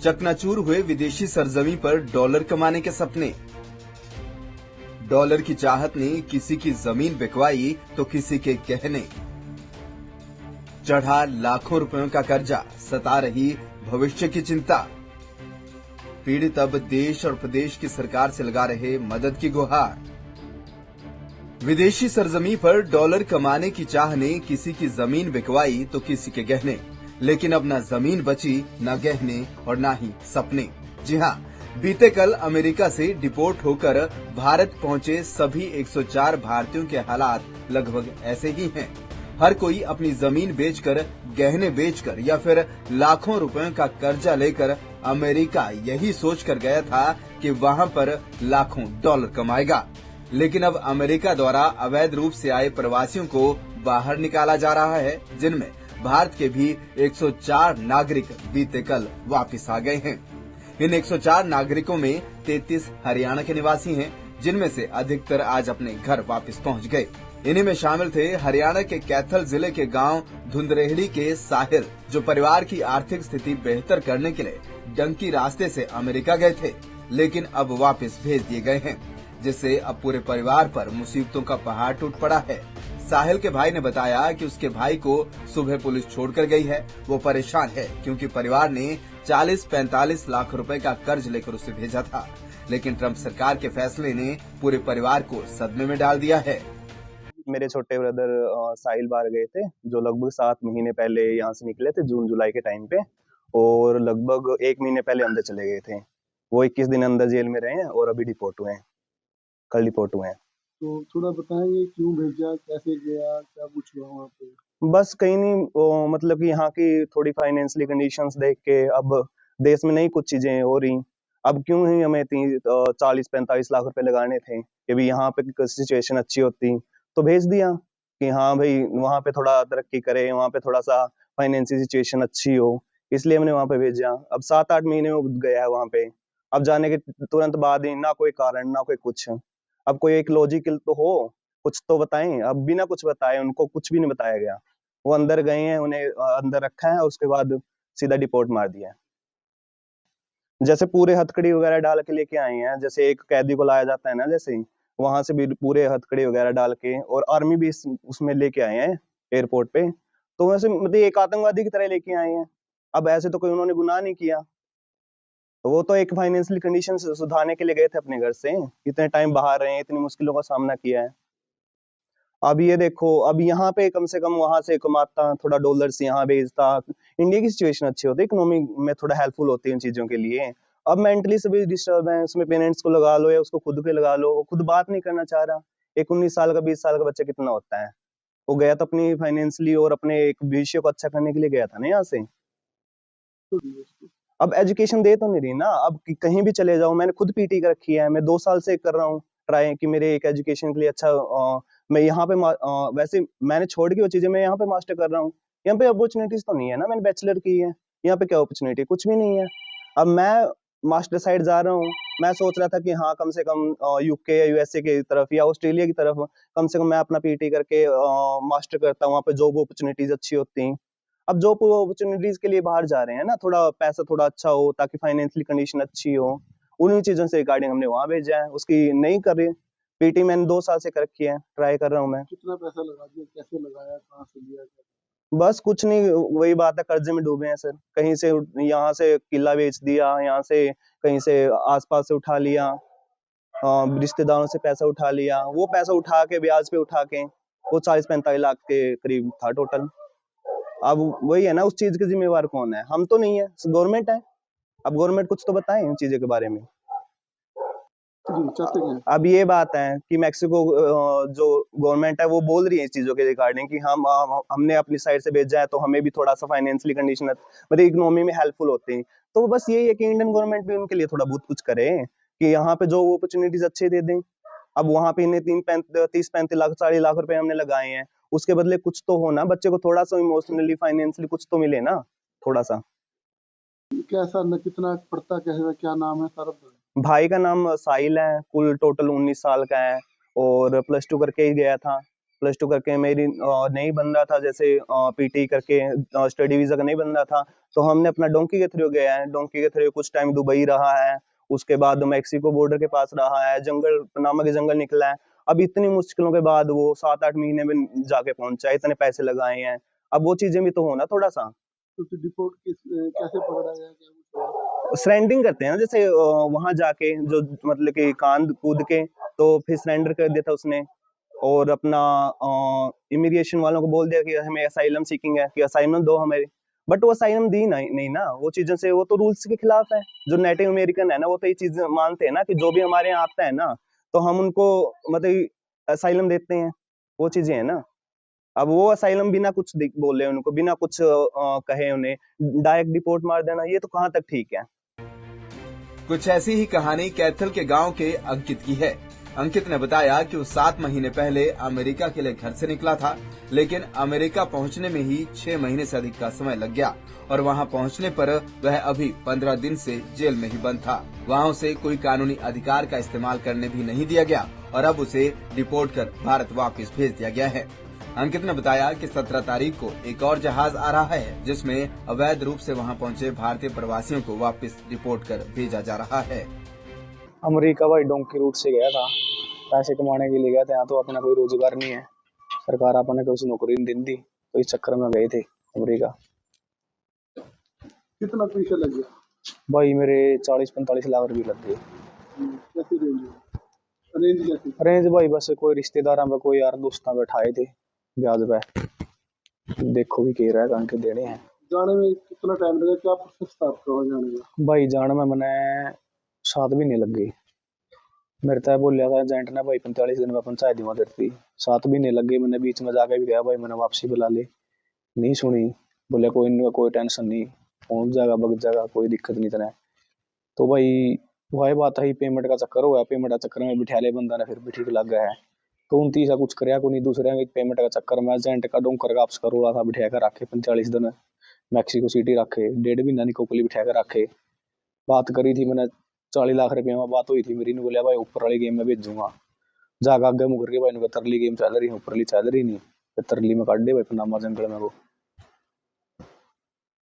चकनाचूर हुए विदेशी सरजमी पर डॉलर कमाने के सपने। डॉलर की चाहत ने किसी की जमीन बिकवाई तो किसी के गहने। चढ़ा लाखों रुपयों का कर्जा, सता रही भविष्य की चिंता। पीड़ित अब देश और प्रदेश की सरकार से लगा रहे मदद की गुहार। विदेशी सरजमी पर डॉलर कमाने की चाह ने किसी की जमीन बिकवाई तो किसी के गहने, लेकिन अब न जमीन बची, न गहने और न ही सपने। जी हां, बीते कल अमेरिका से डिपोर्ट होकर भारत पहुंचे सभी 104 भारतीयों के हालात लगभग ऐसे ही हैं। हर कोई अपनी जमीन बेचकर, गहने बेचकर या फिर लाखों रुपयों का कर्जा लेकर अमेरिका यही सोचकर गया था कि वहां पर लाखों डॉलर कमाएगा, लेकिन अब अमेरिका द्वारा अवैध रूप से आए प्रवासियों को बाहर निकाला जा रहा है, जिनमें भारत के भी 104 नागरिक बीते कल वापस आ गए हैं। इन 104 नागरिकों में 33 हरियाणा के निवासी हैं, जिनमें से अधिकतर आज अपने घर वापस पहुंच गए। इन्हीं में शामिल थे हरियाणा के कैथल जिले के गांव धुंधरेहड़ी के साहिल, जो परिवार की आर्थिक स्थिति बेहतर करने के लिए डंकी रास्ते से अमेरिका गए थे, लेकिन अब वापस भेज दिए गए हैं, जिससे अब पूरे परिवार पर मुसीबतों का पहाड़ टूट पड़ा है। साहिल के भाई ने बताया कि उसके भाई को सुबह पुलिस छोड़कर गई है। वो परेशान है क्योंकि परिवार ने 40-45 लाख रुपए का कर्ज लेकर उसे भेजा था, लेकिन ट्रंप सरकार के फैसले ने पूरे परिवार को सदमे में डाल दिया है। मेरे छोटे ब्रदर साहिल बाहर गए थे, जो लगभग 7 महीने पहले यहाँ से निकले थे, जून जुलाई के टाइम पे, और लगभग 1 महीने पहले अंदर चले गए थे। वो 21 दिन अंदर जेल में रहे हैं और अभी डिपोर्ट हुए हैं, कल डिपोर्ट हुए हैं। तो थोड़ा बताएंगे क्यों भेजा, कैसे गया, क्या कुछ हुआ वहाँ पे? बस कहीं नहीं, मतलब कि यहाँ की थोड़ी फाइनेंशियली कंडीशंस देख के अब देश में नहीं कुछ चीजें हो रही, अब क्यों ही हमें 40-45 लाख रुपए लगाने थे कि भी यहाँ पे सिचुएशन अच्छी होती तो भेज दिया कि हाँ भाई वहाँ पे थोड़ा तरक्की करे, वहाँ पे थोड़ा सा फाइनेंशियल सिचुएशन अच्छी हो, इसलिए हमने वहाँ पे भेजा। अब 7-8 महीने में गया है वहाँ पे, अब जाने के तुरंत बाद ही ना कोई कारण ना कोई कुछ, अब कोई एक लॉजिकल तो हो, कुछ तो बताएं। अब बिना कुछ बताए उनको कुछ भी नहीं बताया गया, वो अंदर गए हैं, उन्हें अंदर रखा है, उसके बाद सीधा डिपोर्ट मार दिया है। जैसे पूरे हथकड़ी वगैरह डाल के लेके आए हैं, जैसे एक कैदी को लाया जाता है ना, जैसे ही वहां से भी पूरे हथकड़ी वगैरह डाल के, और आर्मी भी उसमें लेके आए हैं एयरपोर्ट पे, तो वैसे मतलब एक आतंकवादी की तरह लेके आए हैं। अब ऐसे तो कोई उन्होंने गुनाह नहीं किया, तो वो तो एक फाइनेंशियल कंडीशन सुधारने के लिए गए थे अपने घर से, इतने टाइम बाहर रहे, इतनी मुश्किलों का सामना किया है। अब ये देखो, अब यहाँ पे कम से कम वहां से कमाता, थोड़ा डॉलर से यहाँ भेजता, इंडिया की सिचुएशन अच्छी होती, इकोनॉमी में थोड़ा हेल्पफुल होती है इन चीजों के लिए। अब मेंटली से भी डिस्टर्ब है, उसमें पेरेंट्स को लगा लो या उसको खुद पे लगा लो, वो खुद बात नहीं करना चाह रहा। एक 19 साल का 20 साल का बच्चा कितना होता है, वो गया तो अपनी फाइनेंशियली और अपने एक भविष्य को अच्छा करने के लिए गया था ना यहाँ से। अब एजुकेशन दे तो नहीं रही ना, अब कहीं भी चले जाओ, मैंने खुद पीटी कर रखी है, मैं 2 साल से कर रहा हूँ ट्राई कि मेरे एक एजुकेशन के लिए अच्छा, मैं यहाँ पे वैसे मैंने छोड़ की वो चीजें, मैं यहाँ पे मास्टर कर रहा हूँ। यहाँ पे अपॉर्चुनिटीज तो नहीं है ना, मैंने बैचलर की है, यहाँ पे क्या अपॉर्चुनिटी, कुछ भी नहीं है। अब मैं मास्टर साइड जा रहा हूँ, मैं सोच रहा था कि हाँ कम से कम यूके या यूएसए की तरफ या ऑस्ट्रेलिया की तरफ कम से कम मैं अपना पीटी करके मास्टर करता हूँ, वहाँ पे जॉब अपॉर्चुनिटीज अच्छी होती। अब जॉब अपॉर्चुनिटीज के लिए बाहर जा रहे हैं ना, थोड़ा पैसा थोड़ा अच्छा हो ताकि फाइनेंशियली कंडीशन अच्छी हो, उन्हीं चीजों से रिगार्डिंग हमने वहां भेजा है। उसकी नहीं कर रही पीटी, मैंने 2 साल से कर रखी है, ट्राई कर रहा हूँ मैं। कितना पैसा लगा दिया, कैसे लगाया, कहाँ से लिया? बस कुछ नहीं, वही बात है, कर्जे में डूबे हैं सर, कहीं से यहाँ से किला बेच दिया, यहाँ से कहीं से आसपास से उठा लिया, रिश्तेदारों से पैसा उठा लिया, वो पैसा उठा के ब्याज पे उठा के वो 40-45 लाख के करीब था टोटल। अब वही है ना, उस चीज के जिम्मेवार कौन है, हम तो नहीं है, गवर्नमेंट है। अब गवर्नमेंट कुछ तो बताए इन चीजों के बारे में। चाहते हैं अब ये बात है कि मैक्सिको जो गवर्नमेंट है वो बोल रही है इस चीजों के रिगार्डिंग कि हमने अपनी साइड से भेजा है तो हमें भी थोड़ा सा फाइनेंशियली कंडीशन मतलब इकोनॉमी में हेल्पफुल होते हैं। तो बस यही है कि इंडियन गवर्नमेंट भी उनके लिए थोड़ा बहुत कुछ करे कि यहाँ पे जो अपॉर्चुनिटीज अच्छे दे दें। अब वहां पे इन्हें 30-35 लाख 40 लाख रुपए हमने लगाए हैं, उसके बदले कुछ तो हो ना, बच्चे को थोड़ा सा इमोशनली फाइनेंशियली कुछ तो मिले ना, थोड़ा सा। कैसा न, कितना पड़ता, कैसा, क्या नाम है सारा? भाई का नाम साहिल है, कुल टोटल 19 साल का है और +2 करके ही गया था। +2 करके मेरी नहीं बन रहा था, जैसे पीटी करके स्टडी वीजा का नहीं बन रहा था, तो हमने अपना डोंकी के थ्रू गया है। डोंकी के थ्रू कुछ टाइम दुबई रहा है, उसके बाद मैक्सिको बॉर्डर के पास रहा है, जंगल पनामा के जंगल निकला है। अब इतनी मुश्किलों के बाद वो 7-8 महीने में जाके पहुंचा है, इतने पैसे लगाए हैं, अब वो चीजें भी तो हो ना थोड़ा सा। तो फिर डिपोर्ट कैसे पकड़ा गया, क्या कुछ हुआ? सरेंडरिंग करते हैं ना, जैसे वहां जाके जो मतलब कि कांद कूद के तो फिर सरेंडर कर दिया था उसने, और अपना इमिग्रेशन वालों को बोल दिया कि हमें असाइलम सीकिंग है, कि असाइलम दो हमें, बट वो असाइलम दी नहीं ना, वो चीजों से वो तो रूल्स के खिलाफ है। जो नेटिव अमेरिकन है ना, वो तो ये चीज मानते हैं ना कि जो भी हमारे यहाँ आता है ना, तो हम उनको मतलब असाइलम देते हैं, वो चीजें है ना। अब वो असाइलम बिना कुछ बोले उनको, बिना कुछ कहे उन्हें डायरेक्ट डिपोर्ट मार देना, ये तो कहाँ तक ठीक है। कुछ ऐसी ही कहानी कैथल के गांव के अंकित की है। अंकित ने बताया कि वो 7 महीने पहले अमेरिका के लिए घर से निकला था, लेकिन अमेरिका पहुंचने में ही 6 महीने से अधिक का समय लग गया और वहां पहुंचने पर वह अभी 15 दिन से जेल में ही बंद था। वहां उसे कोई कानूनी अधिकार का इस्तेमाल करने भी नहीं दिया गया और अब उसे डिपोर्ट कर भारत वापस भेज दिया गया है। अंकित ने बताया कि 17 तारीख को एक और जहाज आ रहा है, जिसमें अवैध रूप से वहां पहुंचे भारतीय प्रवासियों को वापस डिपोर्ट कर भेजा जा रहा है। अमेरिका भाई डोंकी रूट से गया था, पैसे कमाने के लिए गया था। यहाँ तो अपना कोई रोजगार नहीं है, सरकार अपने को उसे नौकरी नहीं देती, तो इस चक्कर में गए थे अमेरिका। कितना पैसा लग गया? भाई मेरे 40-45 लाख रुपए लग गए। कैसे अरेंज कैसे? अरेंज भाई बस कोई रिश्तेदार में कोई यार दोस्त बैठाए थे ब्याज पे, देखो भी कह रहा है अंक देने हैं। जाने में कितना टाइम लगा, क्या प्रोसेस था आपका जाने का? भाई जाने में मैंने 7 महीने लग गए। मेरे तो बोलिया था एजेंट ने भाई 45 दिन में पंचायत दिवा देती, 7 महीने लग गए। मैंने बीच में जाके भी गया भाई, मैंने वापसी बुला ली, नहीं सुनी। बोले कोई नहीं, कोई टेंशन नहीं, पहुंच जाएगा बग जाएगा, कोई दिक्कत नहीं तेने। तो भाई वही बात है, पेमेंट का चक्कर हुआ, पेमेंट का चक्कर में बिठा ले बंदा ने, फिर भी ठीक लग गया है। तो 29 कुछ कराया को नहीं, दूसरे पेमेंट का चक्कर में एजेंट का डोंकर का आपस करोड़ा था, बिठा कर रखे 45 दिन मैक्सिको सिटी रखे, 1.5 महीना निकोपली बिठा कर रखे। बात करी थी मैंने 40 लाख रुपये में बात हुई थी मेरी, ने बोलिया भाई ऊपर वाली गेम में भेजूंगा। जागा आगे मुकर के भाई ने तरली गेम चल रही, ऊपरली चल रही नहीं, तरली में काट दे भाई पनामा जंगल में वो।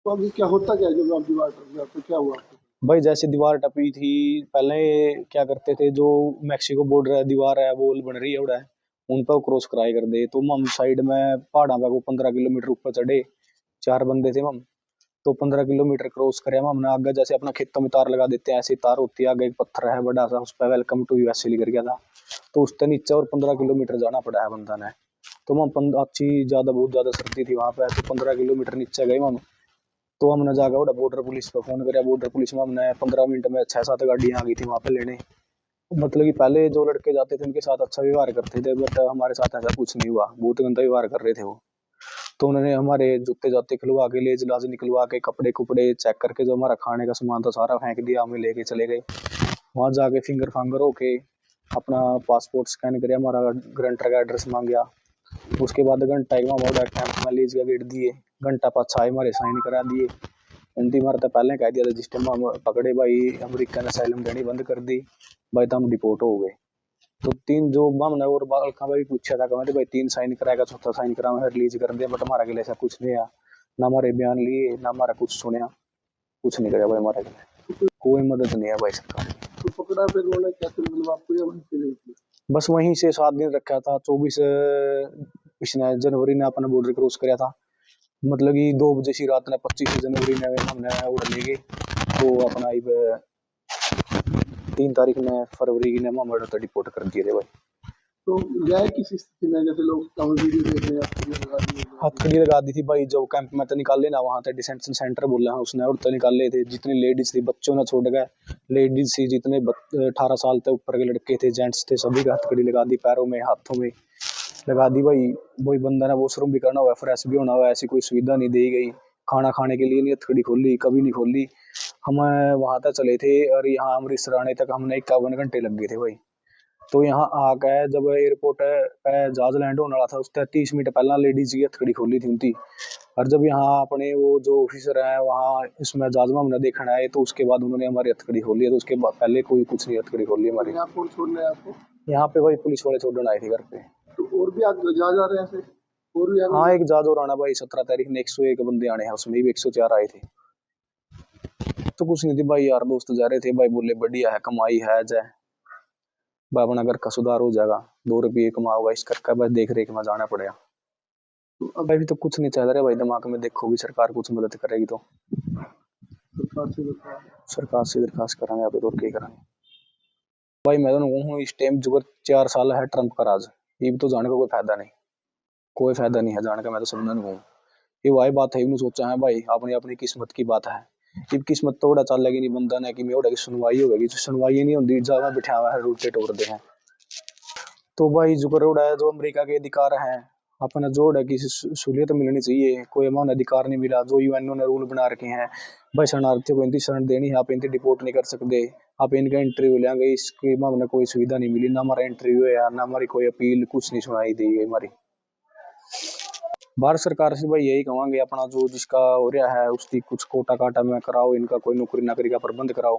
तो अभी क्या होता क्या जब आप दीवार टप गया तो क्या हुआ? भाई जैसे दीवार टपी थी, पहले क्या करते थे, जो मैक्सिको बॉर्डर है दीवार है वो बन रही है उड़ा है, उन पर क्रॉस कराई कर दे। तो हम साइड में पहाड़ा पे 15 किलोमीटर ऊपर चढ़े, 4 बंदे थे हम, तो 15 किलोमीटर क्रॉस करे हमने। आगे जैसे अपना खेतों में तार लगा देते हैं, ऐसी तार होती है, आगे एक पत्थर है बड़ा सा, उस पर वेलकम टू यूएसए लिख गया था। तो उससे नीचे और 15 किलोमीटर जाना पड़ा है बंदा ने। तो हम अच्छी बहुत ज्यादा सर्दी थी वहां पे, तो 15 किलोमीटर नीचे गए हम। तो हमने जाकर उड़ा बॉर्डर पुलिस पर फोन कराया, बॉर्डर पुलिस में हमने 15 मिनट में 6-7 गाड़ियां आ गई थी वहां पे लेने। मतलब कि पहले जो लड़के जाते थे उनके साथ अच्छा व्यवहार करते थे, बट हमारे साथ ऐसा कुछ नहीं हुआ, बहुत गंदा व्यवहार कर रहे थे वो। तो उन्होंने हमारे जूते जाते खुलवा के, लेज लाज निकलवा के, कपड़े कुपड़े चेक करके, जो हमारा खाने का सामान था सारा फेंक दिया, हमें लेके चले गए। वहां जाके फिंगर फांगर होके अपना पासपोर्ट स्कैन कर, हमारा ग्रंटर का एड्रेस मांगया। उसके बाद घंटा एक वहां कैंप में लीज का गेट दिए, घंटा पाछा हमारे साइन करा दिए। एंटी मार तो पहले कह दिया था जिस टाइम हम पकड़े भाई अमेरिका ने असाइलम देनी बंद कर दी भाई, तो हम डिपोर्ट हो गए। तो 3 जो हमने और बालका भाई पूछा था, कहते भाई 3 साइन कराएगा, चौथा साइन करा रिलीज कर दिया, बट हमारा के लिए ऐसा कुछ नहीं है, ना हमारे बयान लिए, ना हमारा कुछ सुनिया, कुछ नहीं कराया भाई हमारे के लिए, कोई मदद नहीं है भाई सरकार। तो पकड़ा फिर उन्होंने कैसे, मतलब आपको या वहीं से लेके? बस वहीं से 7 दिन रखा था। 24 इसने जनवरी ने अपना बॉर्डर क्रॉस कराया था, मतलब कि 2 बजे सी रात ने 25 जनवरी ने हमने उड़ ले गए। तो अपना 3 तारीख में फरवरी की ने हम डिपोर्ट कर दिए थे भाई। तो गए किस स्थिति में, जैसे लोग वीडियो देख रहे हैं, हथकड़ी लगा दी थी भाई, जो कैंप में तो निकाले ना, वहां तक डिटेंशन सेंटर बोला है उसने, और तो निकाले थे। जितनी लेडीज थी, बच्चों ने छोड़ गए, लेडीज थी जितने 18 साल तक ऊपर के लड़के थे, जेंट्स थे, सभी का हथकड़ी लगा दी, पैरों में हाथों में लगा दी भाई। वही बंदा ने वॉशरूम भी करना हुआ, फ्रेश भी होना हुआ, ऐसी कोई सुविधा नहीं दी गई। खाना खाने के लिए नहीं हथकड़ी खोली, कभी नहीं खोली। हम वहां तक चले थे और यहाँ अमृतसर आने तक हमने 51 घंटे लग गए थे भाई। तो यहाँ आकर जब एयरपोर्ट पे जहाज लैंड होने वाला था, उससे 30 मिनट पहला लेडीज की हथकड़ी खोली थी उनकी। और जब यहाँ अपने वो जो ऑफिसर है वहाँ इसमें जहाज में हमने देखना है, तो उसके बाद उन्होंने हमारी हथकड़ी खोली है। तो उसके बाद पहले कोई कुछ नहीं हथकड़ी खोली हमारी। यहाँ कौन छोड़ने आया आपको? यहाँ पे भाई पुलिस वाले छोड़ने आए थे घर पे। तो और भी आगे जा रहे हैं ऐसे, और भी आगे? हाँ एक जहाज और आना भाई, 17 तारीख ने 101 बंदे आने हैं, उसमें भी 104 आए थे। तो कुछ नहीं थी भाई, यार दोस्त जा रहे थे भाई, बोले बढ़िया है, कमाई है जय भाई, अपना घर का सुधार हो जाएगा, 2 रुपये कमाओगा, इस करके बस देख रेख में जाना पड़ेगा। तो अब अभी तो कुछ नहीं चल रहा भाई, दिमाग में देखोगी सरकार कुछ मदद करेगी तो सरकार से दरखास्त करांगे, अभी तो और क्या करांगे भाई। मैं तो कहूँ इस टाइम जो 4 साल है ट्रम्प का राज, ये भी तो जाने का कोई फायदा नहीं, कोई फायदा नहीं है जाने का। मैं तो समझना नहीं कहूँ, ये वही बात है, इन्होंने सोचा है भाई अपनी अपनी किस्मत की बात है। इब किस्मत तो उड़ा चल लगी नहीं बंदा ने कि मैं उड़ा की सुनवाई होगी, जो सुनवाई नहीं होती जगह बिठा हुआ है रूटे तोड़ दे हैं। तो भाई जो करोड़ है, जो अमेरिका के अधिकार है, अपना जोड़ है कि सहूलियत मिलनी चाहिए, कोई अमान अधिकार नहीं मिला। जो यूएनओ ने रूल बना रखे हैं भाई, शरणार्थियों को इनकी शरण देनी है, आप इनकी डिपोर्ट नहीं कर सकते, आप इनका इंटरव्यू लेंगे, इसके मामले कोई सुविधा नहीं मिली, ना हमारा इंटरव्यू है ना हमारी कोई अपील, कुछ नहीं सुनाई दी गई हमारी। भारत सरकार से भाई यही कहेंगे, अपना जो जिसका हो रहा है उसकी कुछ कोटा काटा में कराओ, इनका कोई नौकरी नाकरी का प्रबंध कराओ।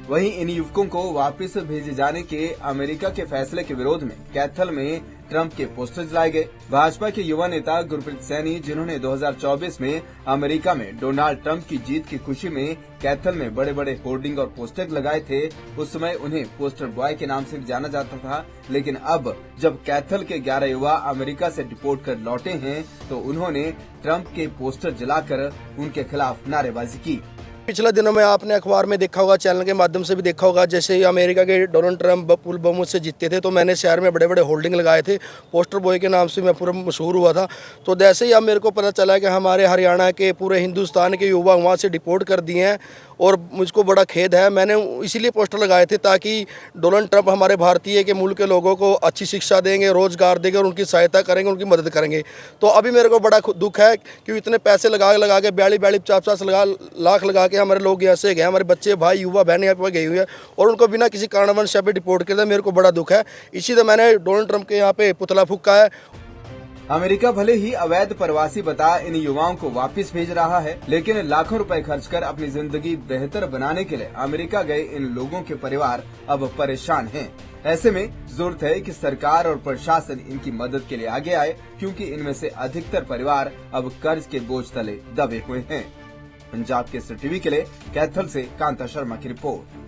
वहीं इन युवकों को वापस भेजे जाने के अमेरिका के फैसले के विरोध में कैथल में ट्रंप के पोस्टर जलाए गए। भाजपा के युवा नेता गुरप्रीत सैनी, जिन्होंने 2024 में अमेरिका में डोनाल्ड ट्रंप की जीत की खुशी में कैथल में बड़े बड़े होर्डिंग और पोस्टर लगाए थे, उस समय उन्हें पोस्टर बॉय के नाम से जाना जाता था। लेकिन अब जब कैथल के 11 युवा अमेरिका से डिपोर्ट कर लौटे हैं, तो उन्होंने ट्रंप के पोस्टर जलाकर उनके खिलाफ नारेबाजी की। पिछले दिनों में आपने अखबार में देखा होगा, चैनल के माध्यम से भी देखा होगा, जैसे अमेरिका के डोनाल्ड ट्रंप पुल बहुमत से जीते थे, तो मैंने शहर में बड़े बड़े होल्डिंग लगाए थे, पोस्टर बॉय के नाम से मैं पूरा मशहूर हुआ था। तो जैसे ही अब मेरे को पता चला कि हमारे हरियाणा के पूरे हिंदुस्तान के युवा वहाँ से डिपोर्ट कर दिए हैं, और मुझको बड़ा खेद है। मैंने इसीलिए पोस्टर लगाए थे ताकि डोनाल्ड ट्रंप हमारे भारतीय के मुल्क के लोगों को अच्छी शिक्षा देंगे, रोजगार देंगे और उनकी सहायता करेंगे, उनकी मदद करेंगे। तो अभी मेरे को बड़ा दुख है कि इतने पैसे लगा के 42-50 लाख लगा के हमारे लोग यहाँ से गए, हमारे बच्चे भाई युवा बहनें यहाँ पर गई हुई है, और उनको बिना किसी कारणवश यहाँ पे डिपोर्ट कर दिया। मेरे को बड़ा दुख है, इसी से मैंने डोनाल्ड ट्रंप के यहाँ पे पुतला फूंका है। अमेरिका भले ही अवैध प्रवासी बता इन युवाओं को वापस भेज रहा है, लेकिन लाखों रुपए खर्च कर अपनी जिंदगी बेहतर बनाने के लिए अमेरिका गए इन लोगों के परिवार अब परेशान हैं। ऐसे में जरूरत है कि सरकार और प्रशासन इनकी मदद के लिए आगे आए, क्योंकि इनमें से अधिकतर परिवार अब कर्ज के बोझ तले दबे हुए हैं। पंजाब केसरी टीवी के लिए कैथल से कांता शर्मा की रिपोर्ट।